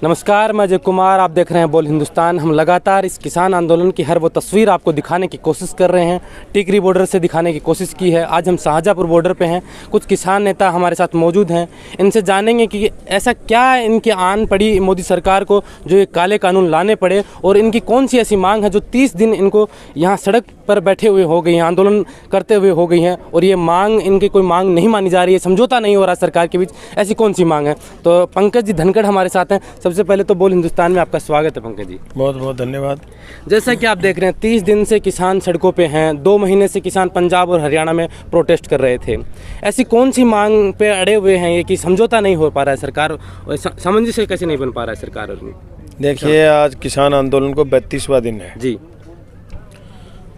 नमस्कार, मैं अजय कुमार। आप देख रहे हैं बोल हिंदुस्तान। हम लगातार इस किसान आंदोलन की हर वो तस्वीर आपको दिखाने की कोशिश कर रहे हैं। टिकरी बॉर्डर से दिखाने की कोशिश की है। आज हम शाहजहाँपुर बॉर्डर पे हैं। कुछ किसान नेता हमारे साथ मौजूद हैं। इनसे जानेंगे कि ऐसा क्या इनकी आन पड़ी मोदी सरकार को जो ये काले कानून लाने पड़े, और इनकी कौन सी ऐसी मांग है जो 30 दिन इनको यहाँ सड़क पर बैठे हुए हो गई हैं, आंदोलन करते हुए हो गई हैं, और ये मांग इनकी कोई मांग नहीं मानी जा रही है, समझौता नहीं हो रहा सरकार के बीच। ऐसी कौन सी मांग है? तो पंकज जी धनखड़ हमारे साथ हैं। सबसे पहले तो बोल हिंदुस्तान में आपका स्वागत है पंकज जी। बहुत बहुत धन्यवाद। जैसा कि आप देख रहे हैं 30 दिन से किसान सड़कों पे हैं। 2 महीने से किसान पंजाब और हरियाणा में प्रोटेस्ट कर रहे थे। ऐसी कौन सी मांग पे अड़े हुए हैं ये कि समझौता नहीं हो पा रहा है सरकार, सामंजस्य कैसे नहीं बन पा रहा है सरकार और में? देखिए, आज किसान आंदोलन को 32वां दिन है जी।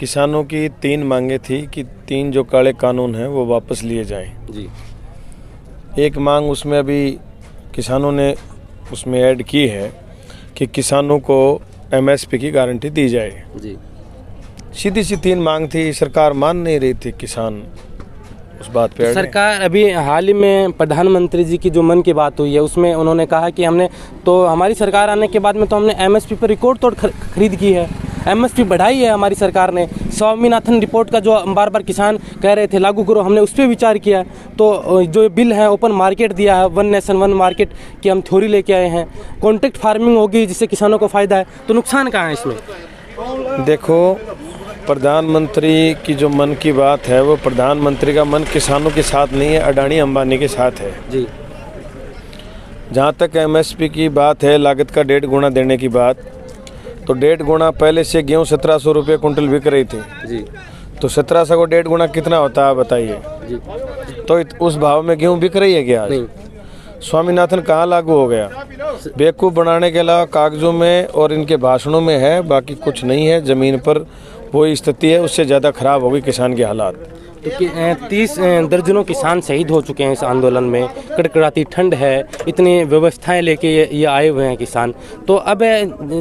किसानों की 3 मांगे थी कि 3 जो काले कानून हैं वो वापस लिए जाएं। जी। एक मांग उसमें अभी किसानों ने उसमें ऐड की है कि किसानों को एमएसपी की गारंटी दी जाए। जी। सीधी सी 3 मांग थी, सरकार मान नहीं रही थी। किसान उस बात पे सरकार अभी हाल ही में प्रधानमंत्री जी की जो मन की बात हुई है उसमें उन्होंने कहा कि हमने तो हमारी सरकार आने के बाद में तो हमने एमएसपी पर रिकॉर्ड तोड़ खरीद की है, एमएसपी बढ़ाई है हमारी सरकार ने। स्वामीनाथन रिपोर्ट का जो बार बार किसान कह रहे थे लागू करो, हमने उस पर विचार किया। तो जो बिल है ओपन मार्केट दिया है, 1 नेशन 1 मार्केट की हम थ्योरी लेके आए हैं। कॉन्ट्रैक्ट फार्मिंग होगी जिससे किसानों को फ़ायदा है। तो नुकसान कहाँ है इसमें? देखो, प्रधानमंत्री की जो मन की बात है वो प्रधानमंत्री का मन किसानों के साथ नहीं है, अडानी अंबानी के साथ है। जी। जहाँ तक एमएसपी की बात है, लागत का 1.5 गुना देने की बात, तो 1.5 गुना पहले से गेहूँ 1700 रुपये कुंटल बिक रही थी। जी। तो 1700 को 1.5 गुना कितना होता है बताइए? जी। तो उस भाव में गेहूँ बिक रही है क्या आज? नहीं। स्वामीनाथन कहाँ लागू हो गया? बेवकूफ़ बनाने के अलावा कागजों में और इनके भाषणों में है, बाकी कुछ नहीं है। ज़मीन पर वही स्थिति है, उससे ज़्यादा खराब होगी किसान के हालात। तो 30 दर्जनों किसान शहीद हो चुके हैं इस आंदोलन में। कड़कड़ाती ठंड है, इतनी व्यवस्थाएं लेके ये आए हुए हैं किसान। तो अब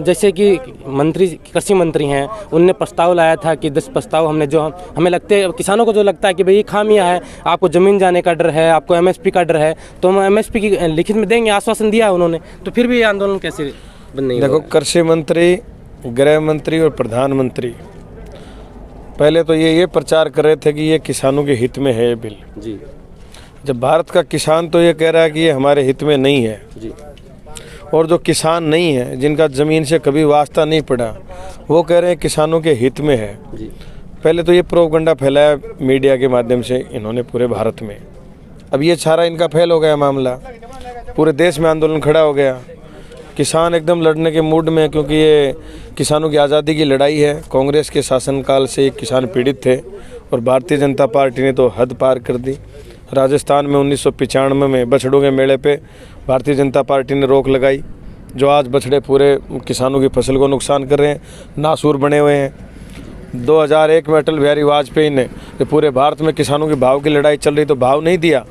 जैसे कि कृषि मंत्री हैं, उनने प्रस्ताव लाया था कि 10 प्रस्ताव हमने जो हमें लगते हैं किसानों को जो लगता है कि भाई ये खामियां है, आपको ज़मीन जाने का डर है, आपको एमएसपी का डर है, तो हम एमएसपी की लिखित में देंगे, आश्वासन दिया है उन्होंने। तो फिर भी ये आंदोलन कैसे बंद नहीं? देखो, कृषि मंत्री, गृह मंत्री और प्रधानमंत्री पहले तो ये प्रचार कर रहे थे कि ये किसानों के हित में है ये बिल। जी। जब भारत का किसान तो ये कह रहा है कि ये हमारे हित में नहीं है। जी। और जो किसान नहीं है, जिनका ज़मीन से कभी वास्ता नहीं पड़ा, वो कह रहे हैं किसानों के हित में है। जी। पहले तो ये प्रोपगंडा फैलाया मीडिया के माध्यम से इन्होंने पूरे भारत में। अब ये सारा इनका फैल हो गया मामला, पूरे देश में आंदोलन खड़ा हो गया। किसान एकदम लड़ने के मूड में, क्योंककि ये किसानों की आज़ादी की लड़ाई है। कांग्रेस के शासनकाल से किसान पीड़ित थे और भारतीय जनता पार्टी ने तो हद पार कर दी। राजस्थान में 1995 में बछड़ों के मेले पे भारतीय जनता पार्टी ने रोक लगाई, जो आज बछड़े पूरे किसानों की फसल को नुकसान कर रहे हैं, नासूर बने हुए हैं। 2001 में अटल बिहारी वाजपेयी ने पूरे भारत में किसानों के भाव की लड़ाई चल रही तो भाव नहीं दिया,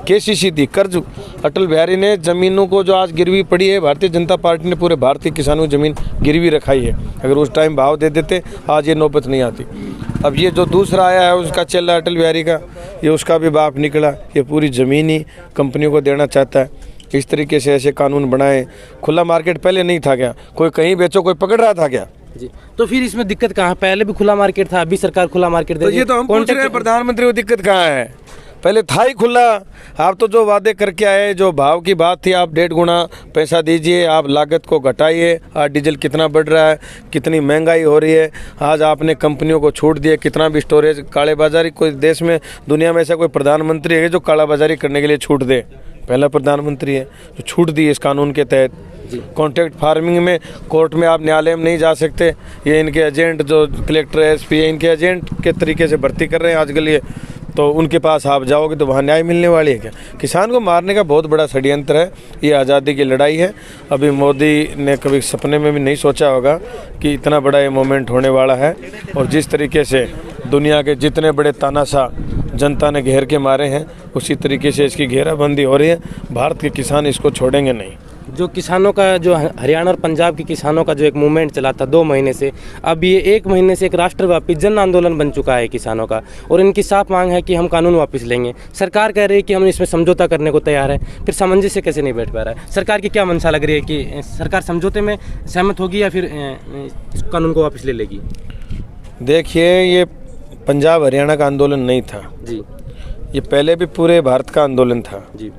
केसीसी दी, कर्ज। अटल बिहारी ने ज़मीनों को जो आज गिरवी पड़ी है, भारतीय जनता पार्टी ने पूरे भारतीय किसानों की ज़मीन गिरवी रखाई है। अगर उस टाइम भाव दे देते आज ये नौबत नहीं आती। अब ये जो दूसरा आया है उसका चल रहा है अटल बिहारी का, ये उसका भी बाप निकला। ये पूरी ज़मीन ही कंपनियों को देना चाहता है। इस तरीके से ऐसे कानून बनाए। खुला मार्केट पहले नहीं था क्या? कोई कहीं बेचो, कोई पकड़ रहा था क्या? जी। तो फिर इसमें दिक्कत कहाँ? पहले भी खुला मार्केट था, अभी सरकार खुला मार्केट दे रही है। ये तो हम पूछ रहे हैं प्रधानमंत्री को, दिक्कत कहाँ है? पहले था ही खुला। आप तो जो वादे करके आए, जो भाव की बात थी, आप 1.5 गुना पैसा दीजिए, आप लागत को घटाइए। आज डीजल कितना बढ़ रहा है, कितनी महंगाई हो रही है। आज आपने कंपनियों को छूट दिए, कितना भी स्टोरेज, कालेबाजारी। कोई देश में, दुनिया में ऐसा कोई प्रधानमंत्री है जो कालाबाजारी करने के लिए छूट दे? पहला प्रधानमंत्री है जो छूट दी इस कानून के तहत। कॉन्ट्रैक्ट फार्मिंग में कोर्ट में आप न्यायालय में नहीं जा सकते। ये इनके एजेंट जो कलेक्टर एसपी है, इनके एजेंट के तरीके से भर्ती कर रहे हैं आजकल ये। तो उनके पास आप जाओगे तो वहाँ न्याय मिलने वाली है क्या? किसान को मारने का बहुत बड़ा षड्यंत्र है। ये आज़ादी की लड़ाई है। अभी मोदी ने कभी सपने में भी नहीं सोचा होगा कि इतना बड़ा ये मोमेंट होने वाला है। और जिस तरीके से दुनिया के जितने बड़े तानाशाह जनता ने घेर के मारे हैं, उसी तरीके से इसकी घेराबंदी हो रही है। भारत के किसान इसको छोड़ेंगे नहीं। जो किसानों का, जो हरियाणा और पंजाब के किसानों का जो एक मूवमेंट चला था 2 महीने से, अब ये 1 महीने से एक राष्ट्रव्यापी जन आंदोलन बन चुका है किसानों का, और इनकी साफ मांग है कि हम कानून वापस लेंगे। सरकार कह रही है कि हम इसमें समझौता करने को तैयार है, फिर सामंजस्य कैसे नहीं बैठ पा रहा है? सरकार की क्या मंशा लग रही है कि सरकार समझौते में सहमत होगी या फिर इस कानून को वापस ले लेगी? देखिए, ये पंजाब हरियाणा का आंदोलन नहीं था जी ये पहले भी पूरे भारत का आंदोलन था। जी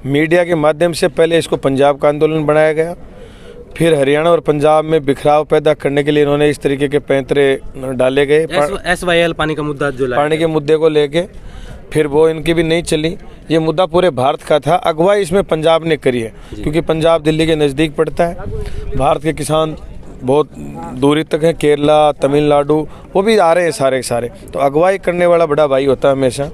मीडिया के माध्यम से पहले इसको पंजाब का आंदोलन बनाया गया, फिर हरियाणा और पंजाब में बिखराव पैदा करने के लिए इन्होंने इस तरीके के पैंतरे डाले गए। SYL पानी का मुद्दा जो लाया, पानी के मुद्दे को लेके फिर वो इनकी भी नहीं चली। ये मुद्दा पूरे भारत का था। अगुवाई इसमें पंजाब ने करी है, क्योंकि पंजाब दिल्ली के नज़दीक पड़ता है। भारत के किसान बहुत दूरी तक हैं, केरला, तमिलनाडु, वो भी आ रहे हैं सारे के सारे। तो अगुवाई करने वाला बड़ा भाई होता है हमेशा।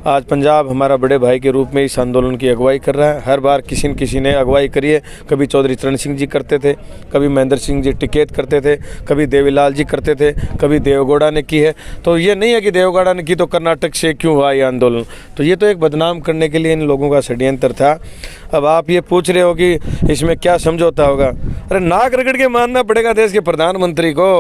आज पंजाब हमारा बड़े भाई के रूप में इस आंदोलन की अगुवाई कर रहा है। हर बार किसी न किसी ने अगुवाई करी है। कभी चौधरी चरण सिंह जी करते थे, कभी महेंद्र सिंह जी टिकैत करते थे, कभी देवीलाल जी करते थे, कभी देवगौड़ा ने की है। तो ये नहीं है कि देवगौड़ा ने की तो कर्नाटक से क्यों हुआ ये आंदोलन। तो ये तो एक बदनाम करने के लिए इन लोगों का षड्यंत्र था। अब आप ये पूछ रहे हो कि इसमें क्या समझौता होगा? अरे नाक रगड़ के मानना पड़ेगा देश के प्रधानमंत्री को।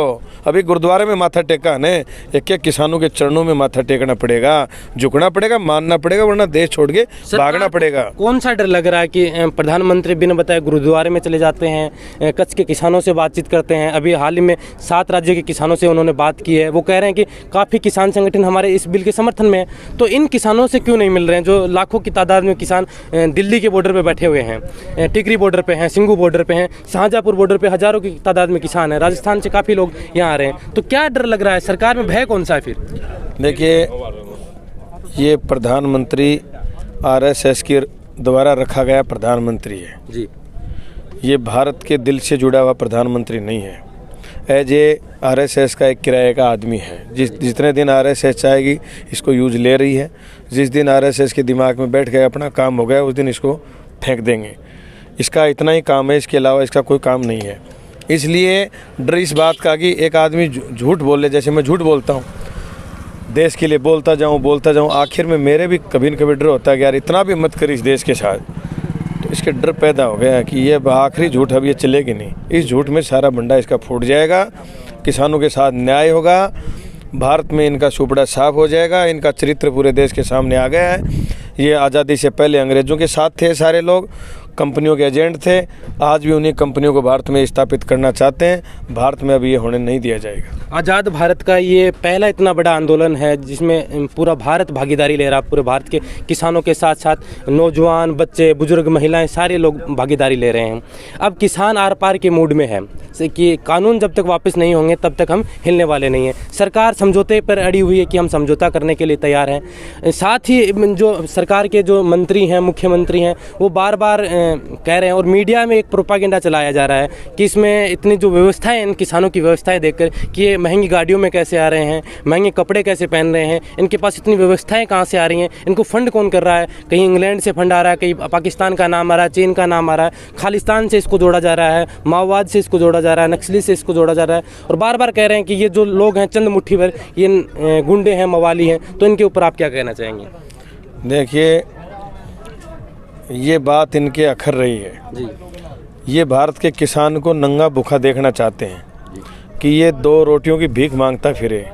अभी गुरुद्वारे में माथा टेका ने, एक एक किसानों के चरणों में माथा टेकना पड़ेगा, झुकना पड़ेगा, मानना पड़ेगा, वरना देश छोड़ के भागना पड़ेगा। कौन सा डर लग रहा है कि प्रधानमंत्री बिना बताए गुरुद्वारे में चले जाते हैं, कच्छ के किसानों से बातचीत करते हैं? अभी हाल ही में 7 राज्यों के किसानों से उन्होंने बात की है। वो कह रहे हैं कि काफ़ी किसान संगठन हमारे इस बिल के समर्थन में है। तो इन किसानों से क्यों नहीं मिल रहे हैं, जो लाखों की तादाद में किसान दिल्ली के बॉर्डर पे बैठे हुए हैं, टिकरी बॉर्डर पे हैं, सिंघू बॉर्डर पे हैं, शाहजहाँपुर बॉर्डर पे हज़ारों की तादाद में किसान हैं, राजस्थान से काफ़ी लोग यहाँ आ रहे हैं। तो क्या डर लग रहा है? सरकार में भय कौन सा है फिर? देखिए, ये प्रधानमंत्री RSS के द्वारा रखा गया प्रधानमंत्री है जी। ये भारत के दिल से जुड़ा हुआ प्रधानमंत्री नहीं है। एज ए RSS का एक किराए का आदमी है। जितने दिन RSS चाहेगी इसको यूज ले रही है। जिस दिन RSS के दिमाग में बैठ गया अपना काम हो गया, उस दिन इसको फेंक देंगे। इसका इतना ही काम है, इसके अलावा इसका कोई काम नहीं है। इसलिए डर इस बात का कि एक आदमी झूठ बोले, जैसे मैं झूठ बोलता हूँ, देश के लिए बोलता जाऊँ, आखिर में मेरे भी कभी न कभी डर होता है कि यार इतना भी मत कर इस देश के साथ। तो इसके डर पैदा हो गया कि ये आखिरी झूठ अब ये चलेगी नहीं। इस झूठ में सारा भंडा इसका फूट जाएगा, किसानों के साथ न्याय होगा, भारत में इनका सुपड़ा साफ हो जाएगा। इनका चरित्र पूरे देश के सामने आ गया है। ये आज़ादी से पहले अंग्रेज़ों के साथ थे, सारे लोग कंपनियों के एजेंट थे। आज भी उन्हीं कंपनियों को भारत में स्थापित करना चाहते हैं। भारत में अब ये होने नहीं दिया जाएगा। आज़ाद भारत का ये पहला इतना बड़ा आंदोलन है जिसमें पूरा भारत भागीदारी ले रहा है। पूरे भारत के किसानों के साथ साथ नौजवान, बच्चे, बुजुर्ग, महिलाएं, सारे लोग भागीदारी ले रहे हैं। अब किसान आर पार के मूड में है कि कानून जब तक वापस नहीं होंगे तब तक हम हिलने वाले नहीं हैं। सरकार समझौते पर अड़ी हुई है कि हम समझौता करने के लिए तैयार हैं। साथ ही जो सरकार के जो मंत्री हैं, मुख्यमंत्री हैं, वो बार बार कह रहे हैं, और मीडिया में एक प्रोपागेंडा चलाया जा रहा है कि इसमें इतनी जो व्यवस्थाएं, इन किसानों की व्यवस्थाएं देखकर कि ये महंगी गाड़ियों में कैसे आ रहे हैं, महंगे कपड़े कैसे पहन रहे हैं, इनके पास इतनी व्यवस्थाएं कहाँ से आ रही हैं, इनको फंड कौन कर रहा है? कहीं इंग्लैंड से फंड आ रहा है, कहीं पाकिस्तान का नाम आ रहा है, चीन का नाम आ रहा है, खालिस्तान से इसको जोड़ा जा रहा है, माओवाद से इसको जोड़ा जा रहा है, नक्सली से इसको जोड़ा जा रहा है। और बार बार कह रहे हैं कि ये जो लोग हैं चंद मुट्ठी भर, ये गुंडे हैं, मवाली हैं। तो इनके ऊपर आप क्या कहना चाहेंगे? देखिए, ये बात इनके अखर रही है जी। ये भारत के किसान को नंगा भूखा देखना चाहते हैं कि ये 2 रोटियों की भीख मांगता फिरे।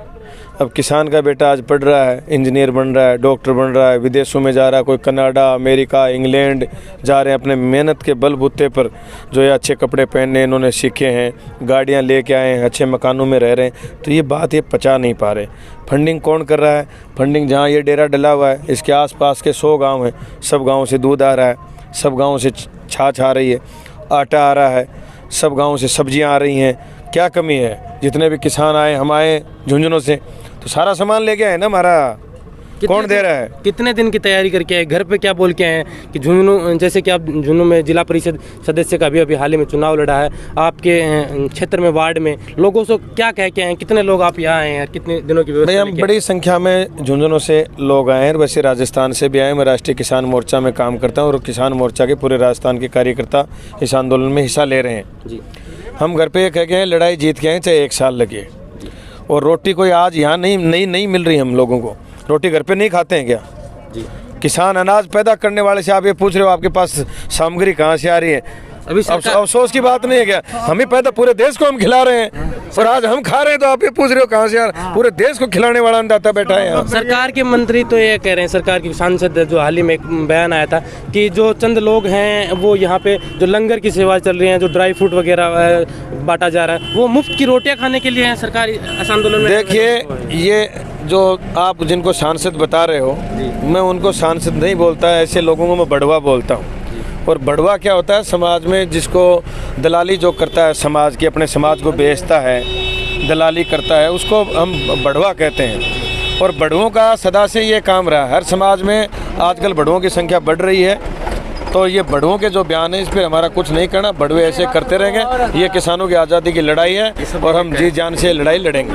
अब किसान का बेटा आज पढ़ रहा है, इंजीनियर बन रहा है, डॉक्टर बन रहा है, विदेशों में जा रहा है, कोई कनाडा, अमेरिका, इंग्लैंड जा रहे हैं अपने मेहनत के बलबूते पर। जो ये अच्छे कपड़े पहनने इन्होंने सीखे हैं, गाड़ियाँ लेके आए हैं, अच्छे मकानों में रह रहे हैं। तो ये बात ये पचा नहीं पा रहे। फंडिंग कौन कर रहा है? फंडिंग जहाँ ये डेरा डला हुआ है, इसके आसपास के 100 गांव हैं, सब गाँव से दूध आ रहा है, सब गाँव से छाछ आ रही है, आटा आ रहा है, सब गाँव से सब्जियाँ आ रही हैं। क्या कमी है? जितने भी किसान आए, हम आए झुंझुनों से, तो सारा सामान लेके आए ना हमारा। कौन दे रहा है? कितने दिन की तैयारी करके आए? घर पे क्या बोल के आए कि झुंझुनू, जैसे कि आप झुंझुनू में जिला परिषद सदस्य का भी अभी हाल ही में चुनाव लड़ा है, आपके क्षेत्र में, वार्ड में लोगों से क्या कह के आए? कितने लोग आप यहाँ आए हैं? कितने दिनों की व्यवस्था? हम बड़ी संख्या में झुंझुनू से लोग आए हैं। वैसे राजस्थान से भी आए। मैं राष्ट्रीय किसान मोर्चा में काम करता हूँ और किसान मोर्चा के पूरे राजस्थान के कार्यकर्ता इस आंदोलन में हिस्सा ले रहे हैं जी। हम घर पे कह के आए, लड़ाई जीत के आए, चाहे 1 साल लगे। और रोटी कोई आज यहाँ नहीं मिल रही। हम लोगों को रोटी घर पे नहीं खाते हैं क्या जी? किसान अनाज पैदा करने वाले से आप ये पूछ रहे हो आपके पास सामग्री कहाँ से आ रही है? अभी सरकार- अफसोस की बात नहीं है क्या? हम ही पैदा पूरे देश को हम खिला रहे हैं, और आज हम खा रहे हैं तो आप ये पूछ रहे हो कहाँ से? यार पूरे देश को खिलाने वाला अंदाता बैठा है यहाँ। सरकार के मंत्री तो ये कह रहे हैं, सरकार के सांसद जो हाल ही में एक बयान आया था कि जो चंद लोग हैं वो यहाँ पे जो लंगर की सेवा चल रही है, जो ड्राई फ्रूट वगैरह बांटा जा रहा है, वो मुफ्त की रोटियां खाने के लिए हैं सरकार इस आंदोलन में। देखिए, ये जो आप जिनको सांसद बता रहे हो, मैं उनको सांसद नहीं बोलता, ऐसे लोगों को मैं बढ़वा बोलता हूँ। और बढ़वा क्या होता है? समाज में जिसको दलाली जो करता है, समाज की, अपने समाज को बेचता है, दलाली करता है, उसको हम बढ़वा कहते हैं। और बढ़वों का सदा से ये काम रहा है। हर समाज में आजकल बढ़वों की संख्या बढ़ रही है, तो ये बढ़वों के जो बयान है इस पर हमारा कुछ नहीं करना। बढ़वे ऐसे करते रहेंगे। ये किसानों की आज़ादी की लड़ाई है और हम जी जान से लड़ाई लड़ेंगे।